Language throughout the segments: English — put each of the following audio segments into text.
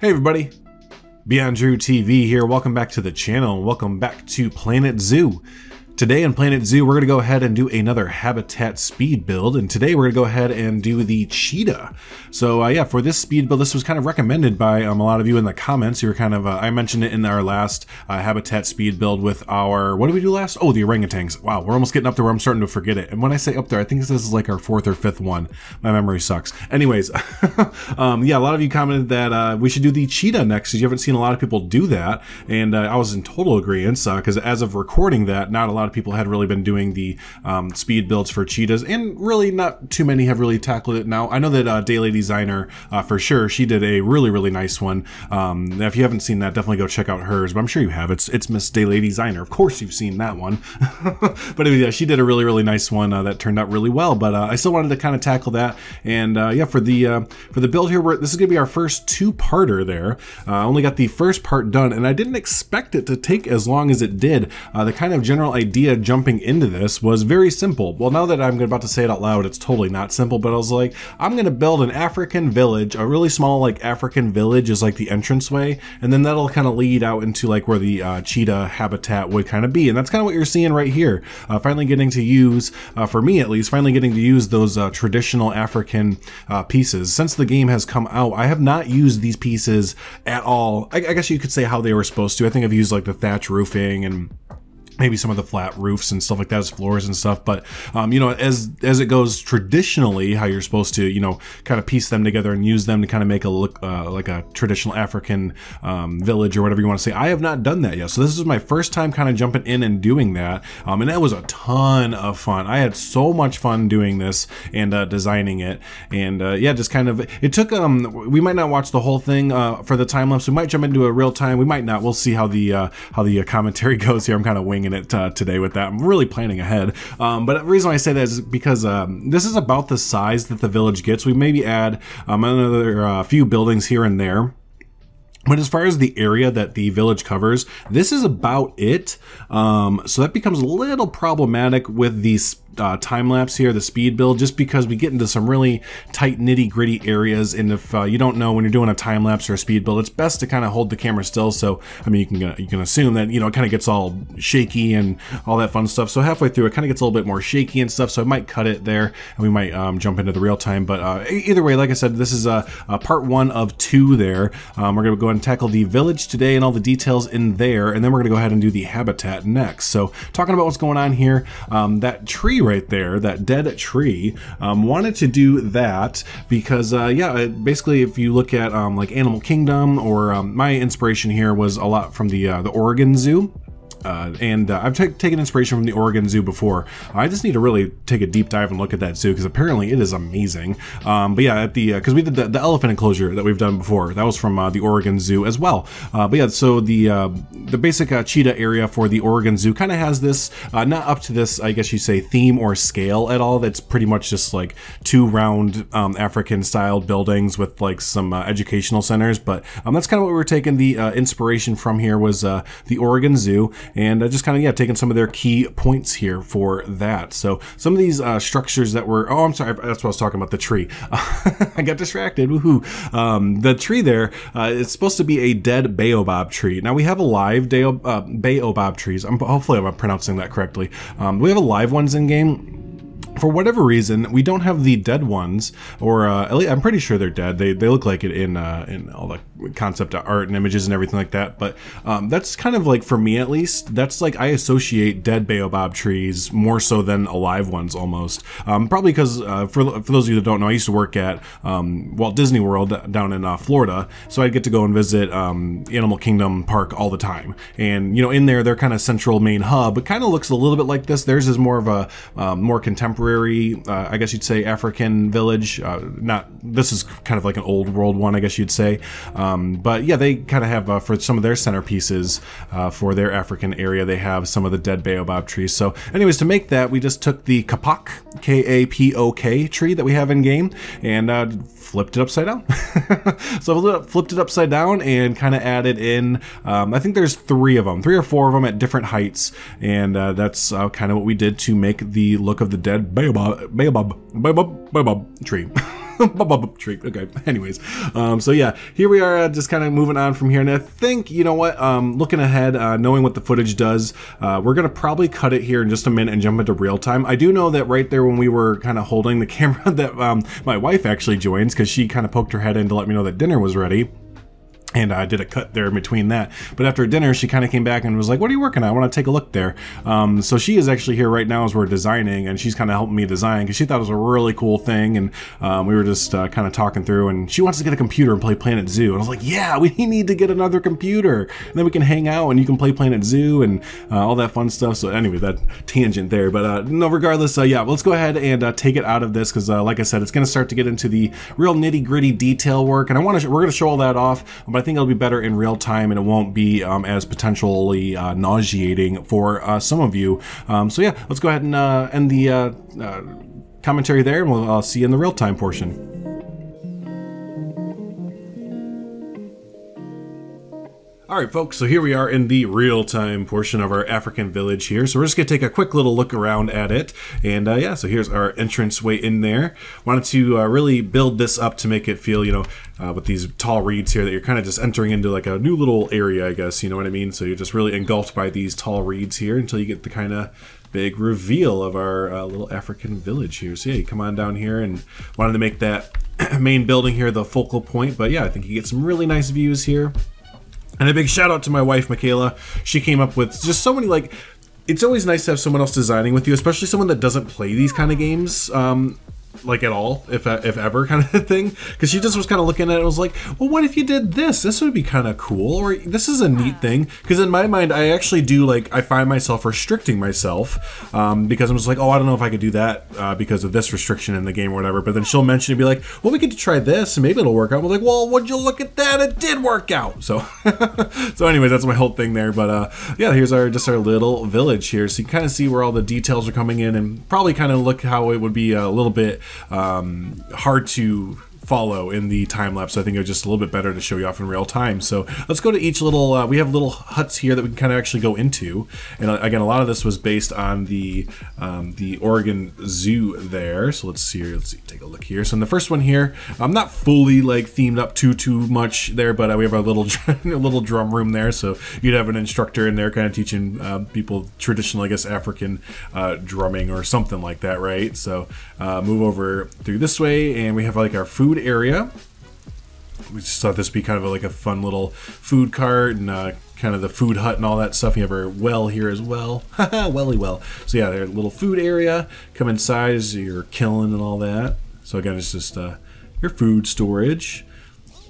Hey everybody, BeyondDrewTV here. Welcome back to the channel. Welcome back to Planet Zoo. Today in Planet Zoo, we're going to go ahead and do another habitat speed build, and today we're going to go ahead and do the cheetah. So yeah, for this speed build, this was kind of recommended by a lot of you in the comments. You were kind of, I mentioned it in our last habitat speed build with our, what did we do last? Oh, the orangutans. Wow, we're almost getting up there where I'm starting to forget it. And when I say up there, I think this is like our 4th or 5th one. My memory sucks. Anyways, yeah, a lot of you commented that we should do the cheetah next, because you haven't seen a lot of people do that. And I was in total agreement, because as of recording that, not a lot of people had really been doing the speed builds for cheetahs, and really not too many have really tackled it now. I know that Daily Designer, for sure, she did a really nice one. If you haven't seen that, definitely go check out hers, but I'm sure you have. It's Miss Daily Designer. Of course you've seen that one. But yeah, she did a really nice one that turned out really well, but I still wanted to kind of tackle that. And yeah, for the build here, this is gonna be our first two-parter there. I only got the first part done, and I didn't expect it to take as long as it did. The kind of general idea jumping into this was very simple. Well, now that I'm about to say it out loud, it's totally not simple, but I was like, I'm gonna build an African village, a really small like African village is like the entranceway, and then that'll kind of lead out into like where the cheetah habitat would kind of be. And that's kind of what you're seeing right here. Finally getting to use, for me at least, finally getting to use those traditional African pieces. Since the game has come out, I have not used these pieces at all. I guess you could say how they were supposed to. I think I've used like the thatch roofing and maybe some of the flat roofs and stuff like that as floors and stuff, but you know, as it goes traditionally, how you're supposed to, you know, kind of piece them together and use them to kind of make a look like a traditional African village or whatever you want to say. I have not done that yet, so this is my first time kind of jumping in and doing that, and that was a ton of fun. I had so much fun doing this and designing it, and yeah, just kind of, it took we might not watch the whole thing for the time lapse. We might jump into a real time. We might not. We'll see how the commentary goes here. I'm kind of winging it today with that. I'm really planning ahead, but the reason I say that is because this is about the size that the village gets. We maybe add another few buildings here and there. But as far as the area that the village covers, this is about it. So that becomes a little problematic with these time lapse here, the speed build, just because we get into some really tight nitty gritty areas. And if you don't know, when you're doing a time lapse or a speed build, it's best to kind of hold the camera still. So I mean, you can assume that, you know, it kind of gets all shaky and all that fun stuff. So halfway through, it kind of gets a little bit more shaky and stuff. So I might cut it there, and we might jump into the real time. But either way, like I said, this is part 1 of 2 there. We're gonna go ahead and tackle the village today and all the details in there, and then we're gonna go ahead and do the habitat next. So talking about what's going on here, that tree right there, that dead tree, wanted to do that because yeah, basically if you look at like Animal Kingdom, or my inspiration here was a lot from the Oregon Zoo. And I've taken inspiration from the Oregon Zoo before. I just need to really take a deep dive and look at that zoo, because apparently it is amazing. But yeah, at the because we did the elephant enclosure that we've done before, that was from the Oregon Zoo as well. But yeah, so the basic cheetah area for the Oregon Zoo kind of has this not up to this, I guess you say, theme or scale at all. That's pretty much just like 2 round African styled buildings with like some educational centers. But that's kind of what we were taking the inspiration from here, was the Oregon Zoo. And just kind of, yeah, taking some of their key points here for that. So some of these structures that were, oh, I'm sorry, that's what I was talking about, the tree. I got distracted, woohoo. The tree there, it's supposed to be a dead baobab tree. Now we have a live baobab trees. Hopefully I'm pronouncing that correctly. We have a live ones in game. For whatever reason, we don't have the dead ones, or at least I'm pretty sure they're dead. They look like it in all the concept art and images and everything like that. But that's kind of like, for me at least, that's like, I associate dead baobab trees more so than alive ones almost. Probably because for those of you that don't know, I used to work at Walt Disney World down in Florida, so I'd get to go and visit Animal Kingdom Park all the time. And you know, in there, their kind of central main hub, it kind of looks a little bit like this. Theirs is more of a more contemporary, I guess you'd say, African village. This is kind of like an old world one, I guess you'd say. But yeah, they kind of have, for some of their centerpieces, for their African area, they have some of the dead baobab trees. So anyways, to make that, we just took the kapok, K-A-P-O-K tree that we have in game, and flipped it upside down. So flipped it upside down and kind of added in, I think there's 3 of them, 3 or 4 of them at different heights. And that's kind of what we did to make the look of the dead baobab tree. Tree. Okay. Anyways, so yeah, here we are, just kind of moving on from here. And I think, you know what, looking ahead, knowing what the footage does, we're gonna probably cut it here in just a minute and jump into real time. I do know that right there when we were kind of holding the camera that my wife actually joins, because she kind of poked her head in to let me know that dinner was ready. And I did a cut there in between that. But after dinner, she kind of came back and was like, what are you working on? I want to take a look there. So she is actually here right now as we're designing, and she's kind of helping me design because she thought it was a really cool thing. And we were just kind of talking through, and she wants to get a computer and play Planet Zoo. And I was like, yeah, we need to get another computer. And then we can hang out and you can play Planet Zoo and all that fun stuff. So anyway, that tangent there. But no, regardless, yeah, let's go ahead and take it out of this because like I said, it's going to start to get into the real nitty gritty detail work. And we're going to show all that off, but I think it'll be better in real time and it won't be as potentially nauseating for some of you. So yeah, let's go ahead and end the commentary there, and we'll see you in the real time portion. Alright folks, so here we are in the real-time portion of our African village here. So we're just going to take a quick little look around at it. And yeah, so here's our entranceway in there. Wanted to really build this up to make it feel, you know, with these tall reeds here that you're kind of just entering into like a new little area, I guess, you know what I mean? So you're just really engulfed by these tall reeds here until you get the kind of big reveal of our little African village here. So yeah, you come on down here, and wanted to make that main building here the focal point. But yeah, I think you get some really nice views here. And a big shout out to my wife, Michaela. She came up with just so many, like, it's always nice to have someone else designing with you, especially someone that doesn't play these kind of games, like at all, if ever, kind of thing. Because she just was kind of looking at it and was like, well, what if you did this? This would be kind of cool, or this is a neat thing. Because in my mind, I actually do, like, I find myself restricting myself because I'm just like, oh, I don't know if I could do that because of this restriction in the game or whatever. But then she'll mention it and be like, well, we get to try this and maybe it'll work out. I'm like, well, would you look at that? It did work out. So, so anyways, that's my whole thing there. But yeah, here's just our little village here. So you kind of see where all the details are coming in, and probably kind of look how it would be a little bit hard to follow in the time lapse. So I think it was just a little bit better to show you off in real time. So let's go to each little, we have little huts here that we can kind of actually go into. And again, a lot of this was based on the Oregon Zoo there. So let's see, take a look here. So in the first one here, I'm not fully like themed up too much there, but we have our little little drum room there. So you'd have an instructor in there kind of teaching people traditional, I guess, African drumming or something like that, right? So move over through this way, and we have like our food area. We just thought this would be kind of like a fun little food cart and kind of the food hut and all that stuff. You have our well here as well. Welly well. So yeah, there's a little food area. Come inside is your kiln and all that. So again, it's just your food storage.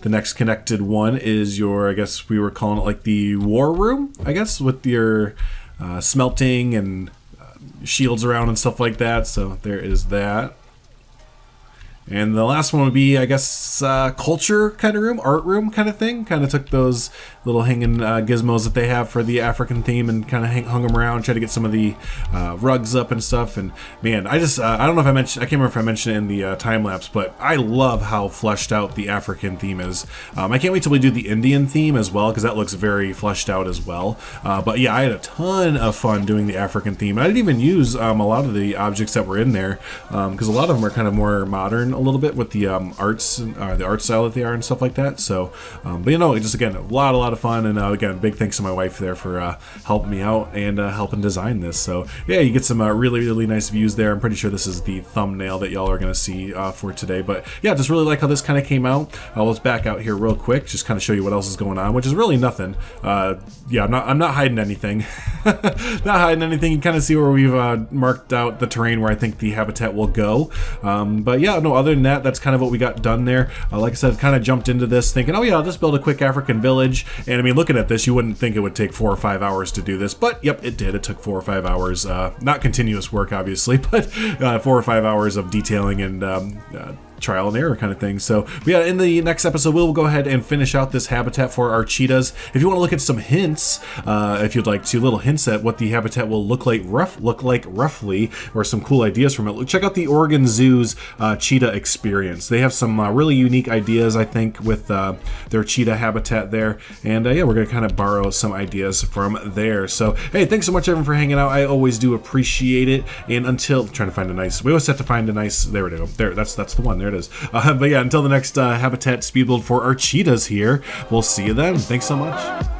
The next connected one is your, I guess we were calling it like the war room, I guess, with your smelting and shields around and stuff like that. So there is that. And the last one would be, I guess, culture kind of room, art room kind of thing. Kind of took those little hanging gizmos that they have for the African theme and kind of hung them around, tried to get some of the rugs up and stuff. And man, I just, I don't know if I mentioned, I can't remember if I mentioned it in the time lapse, but I love how fleshed out the African theme is. I can't wait till we do the Indian theme as well, because that looks very fleshed out as well. But yeah, I had a ton of fun doing the African theme. I didn't even use a lot of the objects that were in there, because a lot of them are kind of more modern a little bit with the arts, the art style that they are and stuff like that. So, but you know, just again, a lot of fun. And again, big thanks to my wife there for helping me out and helping design this. So yeah, you get some really nice views there. I'm pretty sure this is the thumbnail that y'all are gonna see for today. But yeah, just really like how this kind of came out. Let's back out here real quick, just kind of show you what else is going on, which is really nothing. Yeah, I'm not hiding anything. Not hiding anything. You kind of see where we've marked out the terrain where I think the habitat will go. But yeah, no, other than that, that's kind of what we got done there. Like I said, kind of jumped into this thinking, oh yeah, I'll just build a quick African village. And I mean, looking at this, you wouldn't think it would take 4 or 5 hours to do this, but yep, it did. It took 4 or 5 hours. Not continuous work, obviously, but 4 or 5 hours of detailing and trial and error kind of thing. So yeah, in the next episode, we'll go ahead and finish out this habitat for our cheetahs. If you want to look at some hints, if you'd like to, little hints at what the habitat will look like roughly, or some cool ideas from it, check out the Oregon Zoo's cheetah experience. They have some really unique ideas, I think, with their cheetah habitat there. And yeah, we're gonna kind of borrow some ideas from there. So hey, thanks so much everyone for hanging out. I always do appreciate it. And until, trying to find a nice, we always have to find a nice, there we go. There, that's the one. There it is. But yeah, until the next habitat speed build for our cheetahs here, we'll see you then. Thanks so much.